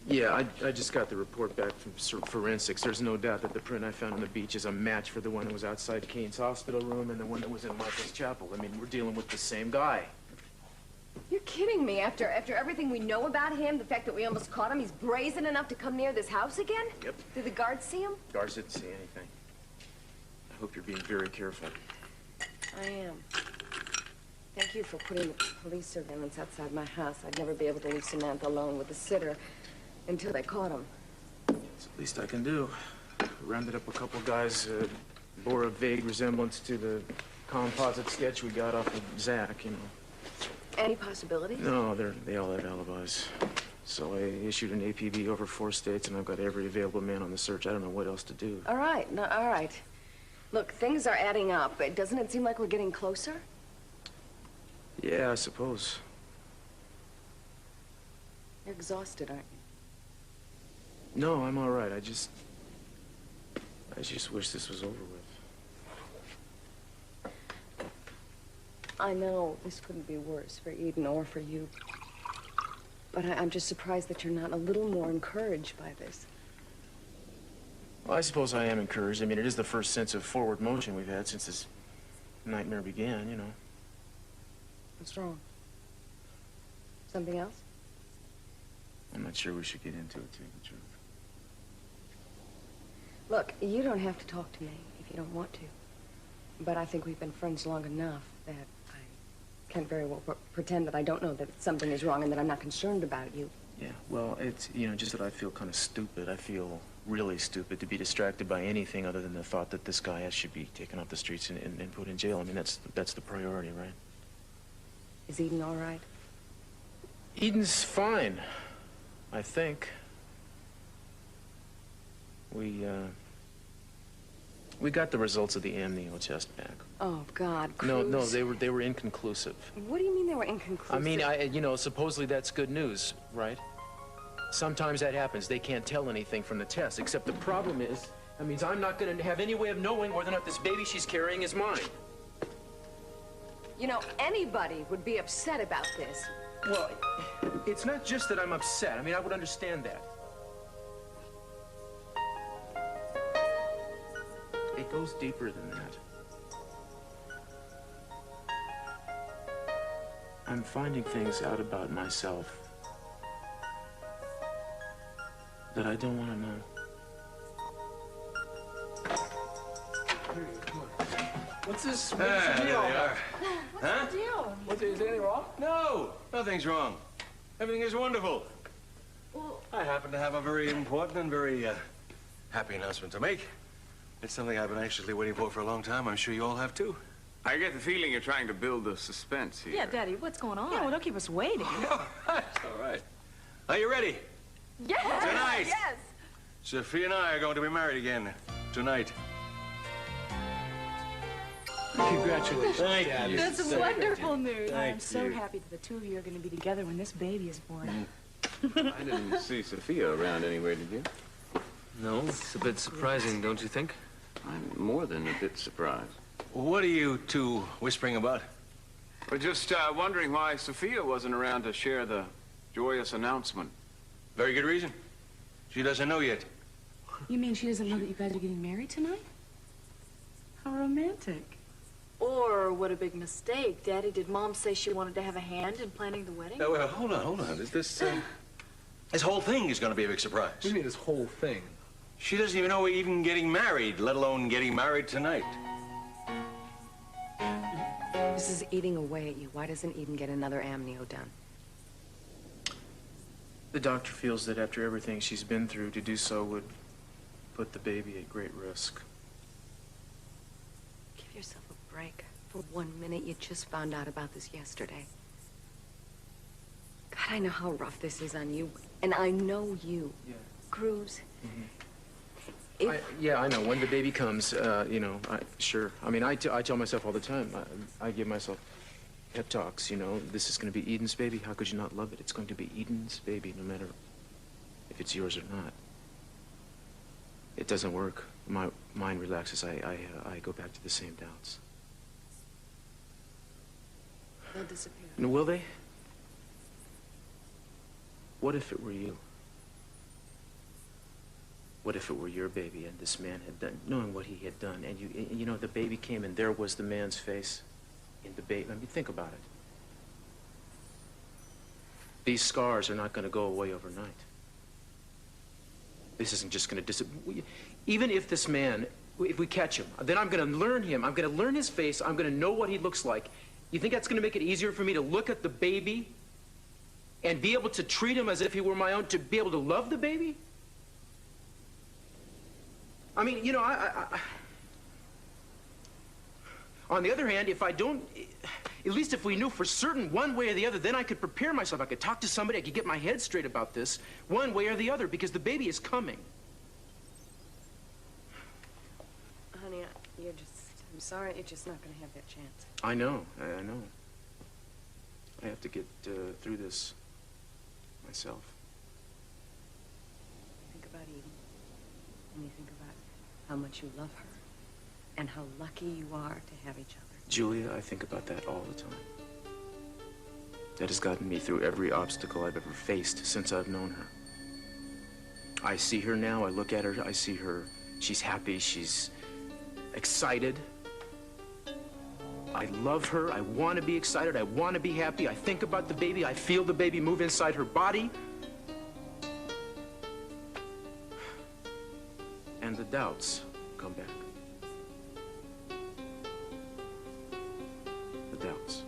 Yeah, I just got the report back from forensics. There's no doubt that the print I found on the beach is a match for the one that was outside Kane's hospital room and the one that was in Michael's chapel. I mean, we're dealing with the same guy. You're kidding me. After everything we know about him, the fact that we almost caught him, he's brazen enough to come near this house again? Yep. Did the guards see him? Guards didn't see anything. I hope you're being very careful. I am. Thank you for putting the police surveillance outside my house. I'd never be able to leave Samantha alone with the sitter until they caught him. It's the least I can do. We rounded up a couple guys, bore a vague resemblance to the composite sketch we got off of Zach, you know. Any possibility? No, they all have alibis. So I issued an APB over 4 states, and I've got every available man on the search. I don't know what else to do. All right, no, all right. Look, things are adding up. Doesn't it seem like we're getting closer? Yeah, I suppose. You're exhausted, aren't you? No, I'm all right. I just wish this was over with. I know this couldn't be worse for Eden or for you. But I'm just surprised that you're not a little more encouraged by this. Well, I suppose I am encouraged. I mean, it is the first sense of forward motion we've had since this nightmare began, you know. What's wrong? Something else? I'm not sure we should get into it, to tell you the truth. Look, you don't have to talk to me if you don't want to. But I think we've been friends long enough that I can't very well pretend that I don't know that something is wrong and that I'm not concerned about you. Yeah, well, it's, you know, just that I feel kind of stupid. I feel really stupid to be distracted by anything other than the thought that this guy should be taken off the streets and put in jail. I mean, that's the priority, right? Is Eden all right? Eden's fine, I think. We got the results of the amnio test back. Oh, God, Cruz. No, they were inconclusive. What do you mean they were inconclusive? I mean, you know, supposedly that's good news, right? Sometimes that happens. They can't tell anything from the test, except the problem is, that means I'm not going to have any way of knowing whether or not this baby she's carrying is mine. You know, anybody would be upset about this. Well, it's not just that I'm upset. I mean, I would understand that. It goes deeper than that. I'm finding things out about myself that I don't want to know. What's this? There they are. Huh? What's the deal? Is anything wrong? No, nothing's wrong. Everything is wonderful. Well, I happen to have a very important and very happy announcement to make. It's something I've been anxiously waiting for a long time. I'm sure you all have too. I get the feeling you're trying to build the suspense here. Yeah, Daddy, what's going on? Yeah, well, don't keep us waiting. That's all right. Are you ready? Yes! Tonight. Yes! Sophia and I are going to be married again tonight. congratulations, Thank Dad. you. That's wonderful news. I am Thank so you. happy that the two of you are going to be together when this baby is born. I didn't see Sophia around anywhere, did you? No, it's a bit surprising, don't you think? I'm more than a bit surprised. What are you two whispering about? We're just wondering why Sophia wasn't around to share the joyous announcement. Very good reason. She doesn't know yet. You mean she doesn't know that you guys are getting married tonight? How romantic. Or what a big mistake. Daddy, did Mom say she wanted to have a hand in planning the wedding? Well, hold on. This whole thing is going to be a big surprise. What do you mean this whole thing? She doesn't even know we're even getting married, let alone getting married tonight. This is eating away at you. Why doesn't Eden get another amnio done? The doctor feels that after everything she's been through, to do so would put the baby at great risk. Give yourself a break. For 1 minute, you just found out about this yesterday. God, I know how rough this is on you. And I know you. Yeah. Cruz. Mm-hmm. Yeah, I know. When the baby comes, you know, sure. I mean, I tell myself all the time, I give myself pep talks, you know. This is going to be Eden's baby. How could you not love it? It's going to be Eden's baby, no matter if it's yours or not. It doesn't work. My mind relaxes. I go back to the same doubts. They'll disappear. And will they? What if it were you? What if it were your baby and this man had done, knowing what he had done, and you know, the baby came and there was the man's face in the baby. I mean, think about it. These scars are not going to go away overnight. This isn't just going to disappear. Even if this man, if we catch him, then I'm going to learn him. I'm going to learn his face. I'm going to know what he looks like. You think that's going to make it easier for me to look at the baby and be able to treat him as if he were my own, to be able to love the baby? I mean, you know, on the other hand, if I don't, at least if we knew for certain one way or the other, then I could prepare myself. I could talk to somebody. I could get my head straight about this one way or the other, because the baby is coming. Honey, I'm sorry, you're just not going to have that chance. I know, I know. I have to get through this myself. Think about Eden, and you think about how much you love her, and how lucky you are to have each other. Julia, I think about that all the time. That has gotten me through every obstacle I've ever faced since I've known her. I see her now, I look at her, I see her, she's happy, she's excited. I love her, I want to be excited, I want to be happy, I think about the baby, I feel the baby move inside her body. And the doubts come back. The doubts.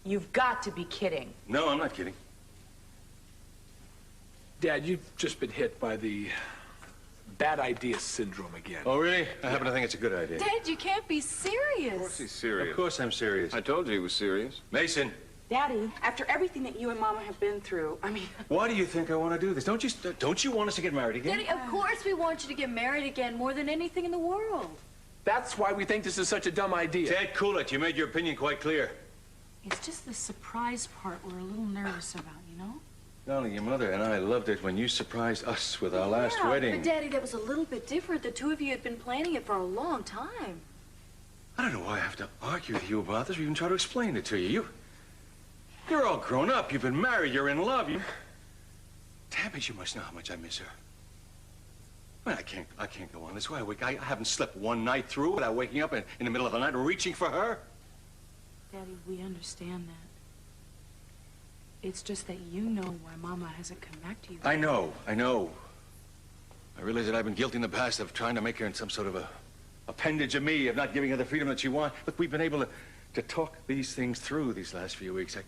You've got to be kidding. No, I'm not kidding. Dad, you've just been hit by the bad idea syndrome again. Oh, really? I happen to think it's a good idea. Dad, you can't be serious. Of course he's serious. Of course I'm serious. I told you he was serious. Mason, Daddy, after everything that you and Mama have been through, I mean... why do you think I want to do this? Don't you want us to get married again? Daddy, of course we want you to get married again more than anything in the world. That's why we think this is such a dumb idea. Ted, cool it. You made your opinion quite clear. It's just the surprise part we're a little nervous about, you know? Darling, your mother and I loved it when you surprised us with our last Yeah, wedding. but Daddy, that was a little bit different. The two of you had been planning it for a long time. I don't know why I have to argue with you about this or even try to explain it to you. You're all grown up. You've been married. You're in love. Damn it, you must know how much I miss her. I mean, I can't go on this way. I haven't slept one night through without waking up in the middle of the night and reaching for her. Daddy, we understand that. It's just that you know why Mama hasn't come back to you. I know. I realize that I've been guilty in the past of trying to make her in some sort of a appendage of me, of not giving her the freedom that she wants. But we've been able to talk these things through these last few weeks. I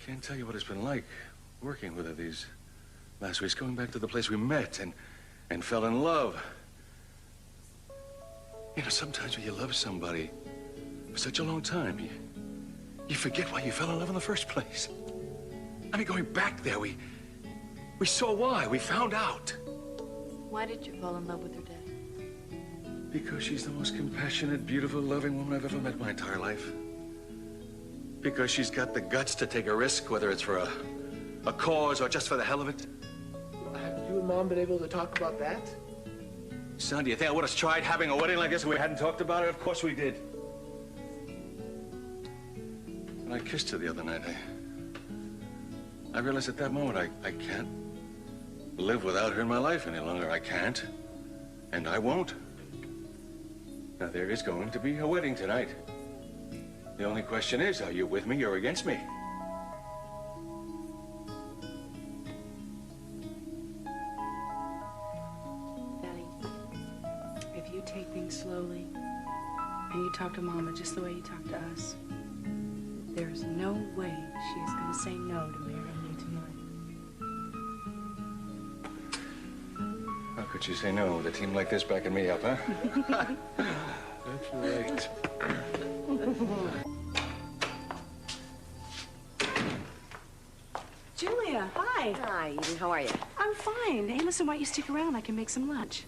can't tell you what it's been like working with her these last weeks, going back to the place we met and fell in love. You know, sometimes when you love somebody for such a long time, you forget why you fell in love in the first place. I mean, going back there, we saw why. We found out. Why did you fall in love with her, Daddy? Because she's the most compassionate, beautiful, loving woman I've ever met in my entire life. Because she's got the guts to take a risk, whether it's for a cause or just for the hell of it. Have you and Mom been able to talk about that? Son, do you think I would have tried having a wedding like this if we hadn't talked about it? Of course we did. When I kissed her the other night, I realized at that moment I can't live without her in my life any longer. I can't, and I won't. Now, there is going to be a wedding tonight. The only question is, are you with me or against me? Daddy, if you take things slowly and you talk to Mama just the way you talk to us, there's no way she is going to say no to marrying you tonight. How could you say no with a team like this backing me up, huh? That's right. Julia, hi. Hi, Eden, how are you? I'm fine. Hey, listen, why don't you stick around? I can make some lunch.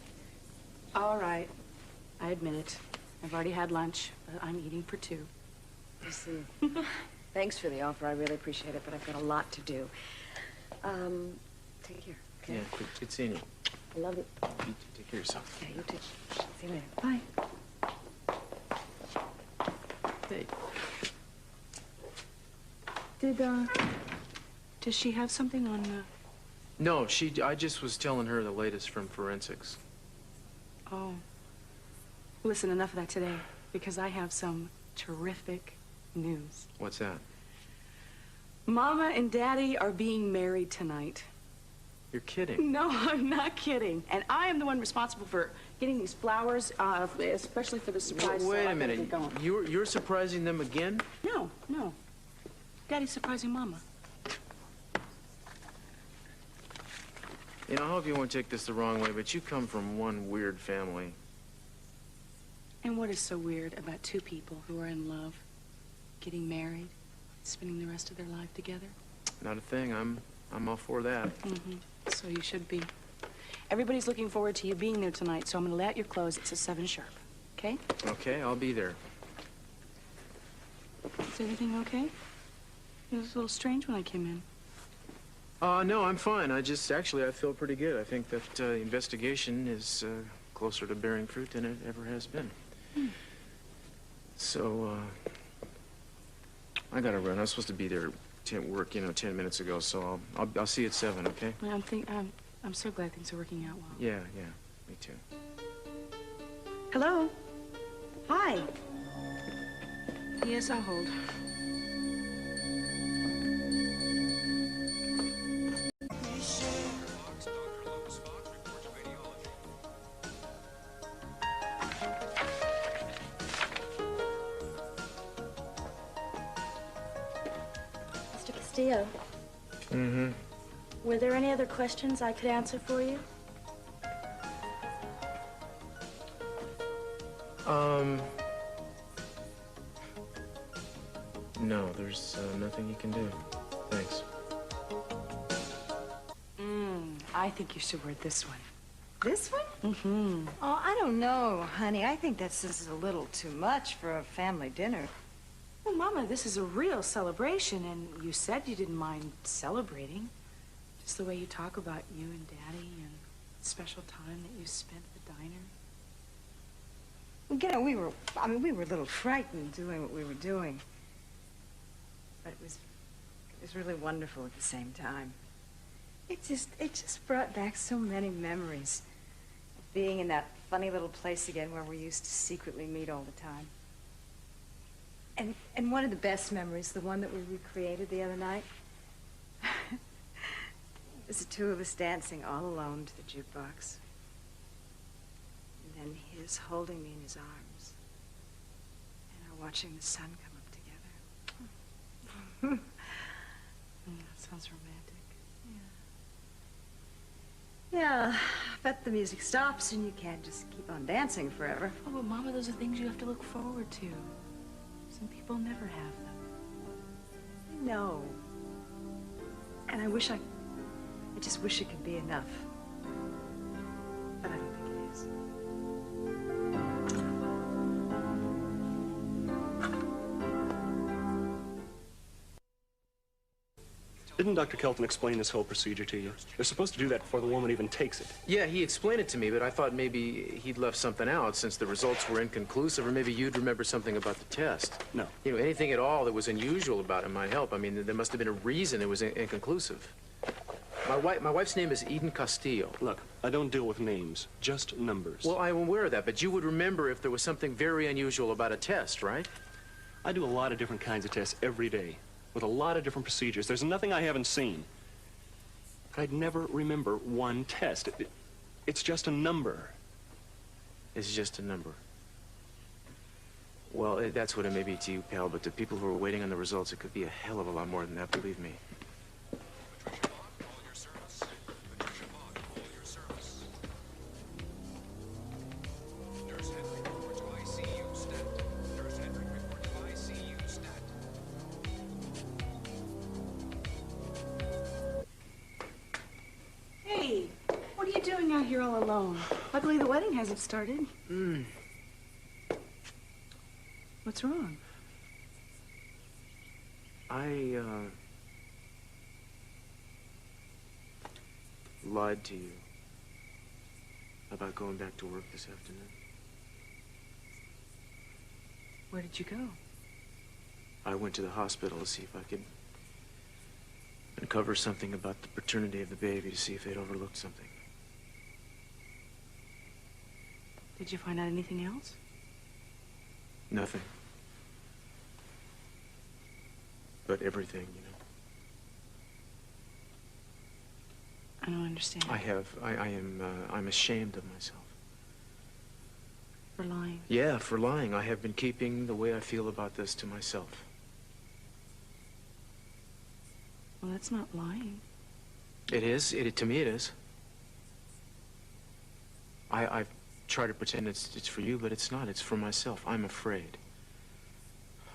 All right. I admit it. I've already had lunch, but I'm eating for two. Listen, thanks for the offer. I really appreciate it, but I've got a lot to do. Take care, okay? Yeah, good seeing you. I love you. You take care of yourself. Yeah, you too. See you later. Bye. Hey. Does she have something on No, I just was telling her the latest from forensics. Oh. Listen, enough of that today, because I have some terrific news. What's that? Mama and Daddy are being married tonight. You're kidding. No, I'm not kidding. And I am the one responsible for getting these flowers, especially for the surprise. Wait so a I better minute. get going. You're surprising them again? No, no. Daddy's surprising Mama. You know, I hope you won't take this the wrong way, but you come from one weird family. And what is so weird about two people who are in love, getting married, spending the rest of their life together? Not a thing. I'm all for that. Mm-hmm. So you should be. Everybody's looking forward to you being there tonight, so I'm gonna lay out your clothes. It's a 7 sharp, okay? Okay, I'll be there. Is everything okay? It was a little strange when I came in. No, I'm fine. I feel pretty good. I think that the investigation is closer to bearing fruit than it ever has been. So, I gotta run. I was supposed to be there at work, 10 minutes ago, so I'll see you at 7, okay? Well, I'm so glad things are working out well. Yeah, me too. Hello? Hi. Yes, I'll hold. Mr. Castillo. Mm-hmm. Were there any other questions I could answer for you? No, there's nothing you can do. Thanks. I think you should wear this one. This one? Mm-hmm. Oh, I don't know, honey. I think that's just a little too much for a family dinner. Well, Mama, this is a real celebration, and you said you didn't mind celebrating. Just the way you talk about you and Daddy and the special time that you spent at the diner. Well, we were a little frightened doing what we were doing. But it was really wonderful at the same time. It just brought back so many memories of being in that funny little place again where we used to secretly meet all the time. And one of the best memories, the one that we recreated the other night, was the two of us dancing all alone to the jukebox. And then his holding me in his arms. And our watching the sun come up together. That sounds romantic. Yeah, but the music stops and you can't just keep on dancing forever. Oh, but Mama, those are things you have to look forward to. Some people never have them. I know. And I just wish it could be enough. But I don't think it is. Didn't Dr. Kelton explain this whole procedure to you? They're supposed to do that before the woman even takes it. Yeah, he explained it to me, but I thought maybe he'd left something out since the results were inconclusive, or maybe you'd remember something about the test. No. Anything at all that was unusual about it might help. I mean, there must have been a reason it was inconclusive. My wife's name is Eden Castillo. Look, I don't deal with names, just numbers. Well, I'm aware of that, but you would remember if there was something very unusual about a test, right? I do a lot of different kinds of tests every day, with a lot of different procedures. There's nothing I haven't seen. But I'd never remember one test. It's just a number. It's just a number. Well, that's what it may be to you, pal, but to people who are waiting on the results, it could be a hell of a lot more than that, believe me. Hey, what are you doing out here all alone? Luckily, the wedding hasn't started. What's wrong? I, lied to you about going back to work this afternoon. Where did you go? I went to the hospital to see if I could uncover something about the paternity of the baby to see if they'd overlooked something. Did you find out anything else? Nothing. But everything, you know. I don't understand. I'm ashamed of myself. For lying? Yeah, for lying. I have been keeping the way I feel about this to myself. Well, that's not lying. It is. To me, it is. I've tried to pretend it's for you, but it's not. It's for myself. I'm afraid.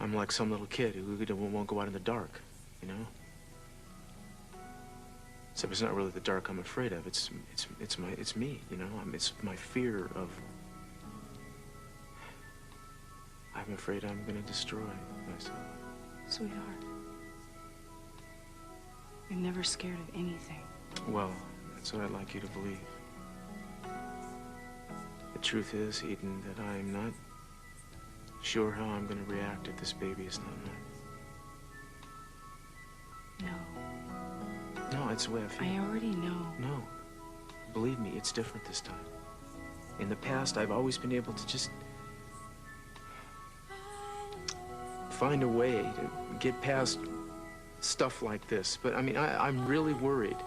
I'm like some little kid who won't go out in the dark, you know? Except it's not really the dark I'm afraid of. It's me, you know? It's my fear of... I'm afraid I'm gonna destroy myself. Sweetheart, you're never scared of anything. Well, that's what I'd like you to believe. The truth is, Eden, that I'm not sure how I'm gonna react if this baby is not mine. No. No, it's the way I feel. I already know. No. Believe me, it's different this time. In the past, I've always been able to just find a way to get past stuff like this. But, I mean, I'm really worried.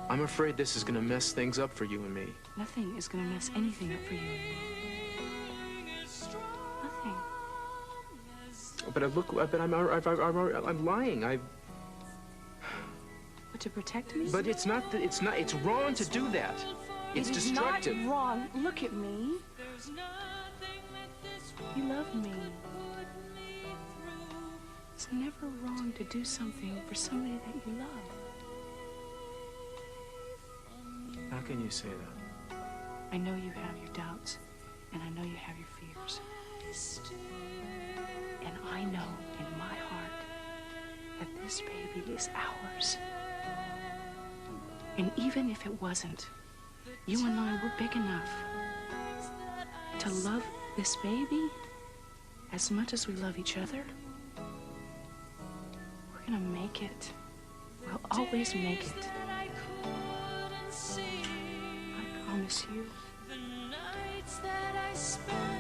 I'm afraid this is gonna mess things up for you and me. Nothing is gonna mess anything up for you and me. Nothing. But I'm lying. But to protect me? But it's wrong to do that. It's destructive. It is not wrong. Look at me. You love me. It's never wrong to do something for somebody that you love. How can you say that? I know you have your doubts, and I know you have your fears. And I know in my heart that this baby is ours. And even if it wasn't, you and I were big enough to love this baby as much as we love each other. We're gonna make it. We'll always make it. I promise you. The nights that I spent